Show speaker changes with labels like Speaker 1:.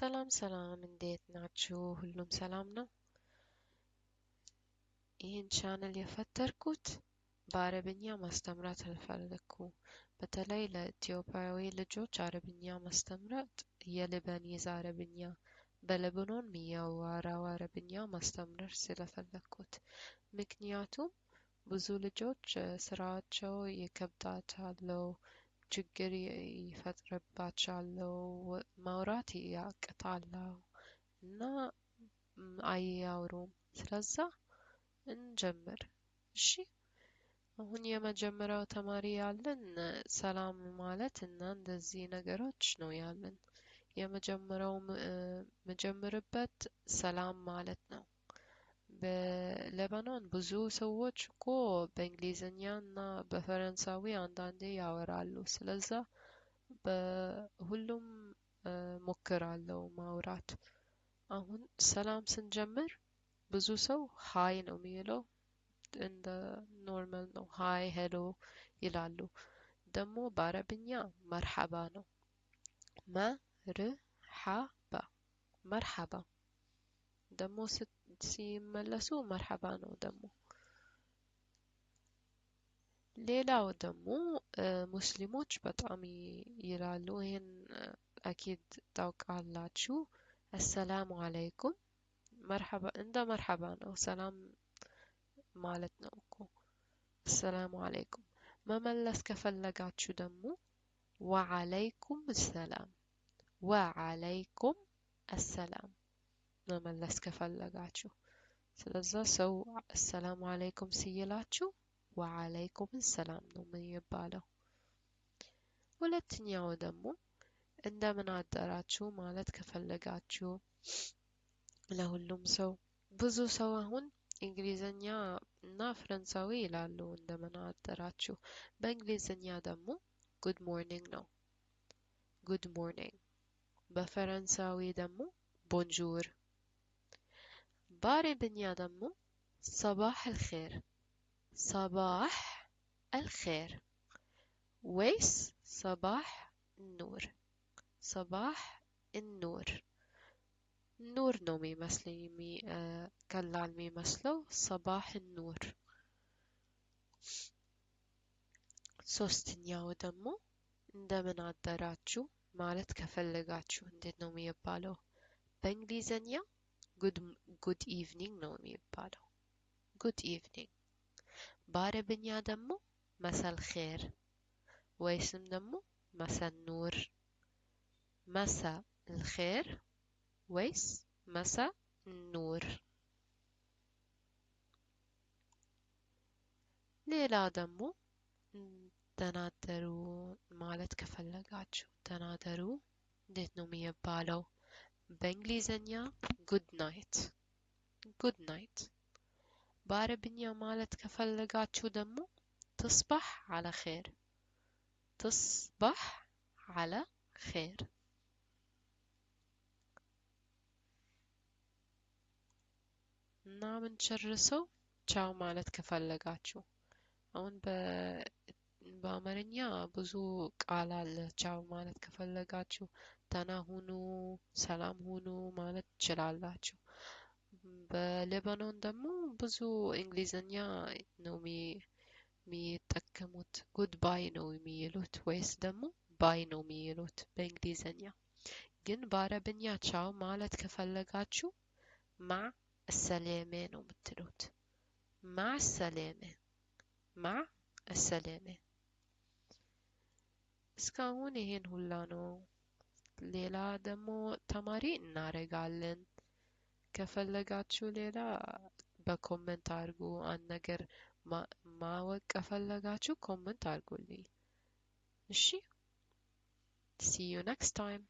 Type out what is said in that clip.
Speaker 1: ሰላም ሰላም፣ እንዴት ናችሁ? ሁሉም ሰላም ነው? ይህን ቻነል የፈጠርኩት በአረብኛ ማስተምራት አልፈለግኩ። በተለይ ለኢትዮጵያዊ ልጆች አረብኛ ማስተምራት የሊባኒዝ አረብኛ በለበኖን የሚያወራው አረብኛ ማስተምር ስለፈለግኩት። ምክንያቱም ብዙ ልጆች ስራቸው ይከብዳቸዋል፣ ችግር ይፈጥርባቸዋል፣ ማውራት ያቅታል እና አያወሩም። ስለዛ እንጀምር። እሺ፣ አሁን የመጀመሪያው ተማሪ ያለን ሰላም ማለት እና እንደዚህ ነገሮች ነው ያለን። የመጀመሪያው መጀመርበት ሰላም ማለት ነው። በሌባኖን ብዙ ሰዎች እኮ በእንግሊዝኛ እና በፈረንሳዊ አንዳንዴ ያወራሉ። ስለዛ በሁሉም ሞክራለሁ ማውራት። አሁን ሰላም ስንጀምር ብዙ ሰው ሃይ ነው የሚለው፣ እንደ ኖርማል ነው። ሃይ ሄሎ ይላሉ። ደግሞ በአረብኛ መርሐባ ነው። መርሐባ መርሐባ። ደግሞ ሲመለሱ መርሐባ ነው ደግሞ። ሌላው ደግሞ ሙስሊሞች በጣም ይላሉ። ይሄን አኪድ ታውቃላችሁ። አሰላሙ አለይኩም መርሐባ፣ እንደ መርሐባ ነው። ሰላም ማለት ነው እኮ። አሰላሙ አለይኩም። መመለስ ከፈለጋችሁ ደግሞ ወዓለይኩም ሰላም፣ ወዓለይኩም አሰላም መመለስ ከፈለጋችሁ። ስለዛ ሰው አሰላሙ አለይኩም ሲይላችሁ ወዓለይኩም ሰላም ነው የሚባለው። ሁለተኛው ደግሞ እንደምን አደራችሁ ማለት ከፈለጋችሁ ለሁሉም ሰው። ብዙ ሰው አሁን እንግሊዘኛ እና ፈረንሳዊ ይላሉ እንደምን አደራችሁ። በእንግሊዝኛ ደግሞ ጉድ ሞርኒንግ ነው፣ ጉድ ሞርኒንግ። በፈረንሳዊ ደግሞ ቦንጆር። በአረብኛ ደግሞ ሰባህ አልኸይር፣ ሰባህ አልኸይር ወይስ ሰባህ ኑር፣ ሰባህ ኑር። ኑር ነው የሚመስለኝ፣ ቀላል የሚመስለው ሰባህ ኑር። ሶስተኛው ደግሞ እንደምን አደራችሁ ማለት ከፈለጋችሁ እንዴት ነው የሚባለው? በእንግሊዘኛ ጉድ ኢቭኒንግ ነው የሚባለው፣ ጉድ ኢቭኒንግ። በአረብኛ ደግሞ መሰል ኸይር ወይስም ደግሞ መሰል ኑር፣ መሳ الخير ወይስ መሳ ኑር። ሌላ ደግሞ ተናደሩ ማለት ከፈለጋችሁ ተናደሩ እንዴት ነው የሚባለው? በእንግሊዘኛ ጉድ ናይት፣ ጉድ ናይት። በአረብኛ ማለት ከፈለጋችሁ ደግሞ تصبح على خير፣ تصبح على خير። እና ምን ጨርሰው ቻው ማለት ከፈለጋችሁ። አሁን በአማርኛ ብዙ ቃል አለ። ቻው ማለት ከፈለጋችሁ ደህና ሁኑ፣ ሰላም ሁኑ ማለት ትችላላችሁ። በሌባኖን ደግሞ ብዙ እንግሊዝኛ ነው የሚጠቀሙት። ጉድ ባይ ነው የሚሉት ወይስ ደግሞ ባይ ነው የሚሉት በእንግሊዝኛ። ግን በአረብኛ ቻው ማለት ከፈለጋችሁ ማ ሰሌሜ ነው የምትሉት። ማ ሰሌሜ፣ ማ ሰሌሜ። እስካሁን ይሄን ሁላ ነው። ሌላ ደግሞ ተማሪ እናደርጋለን። ከፈለጋችሁ ሌላ በኮመንት አድርጉ። አንድ ነገር ማወቅ ከፈለጋችሁ ኮመንት አድርጉልኝ። እሺ፣ see you next time.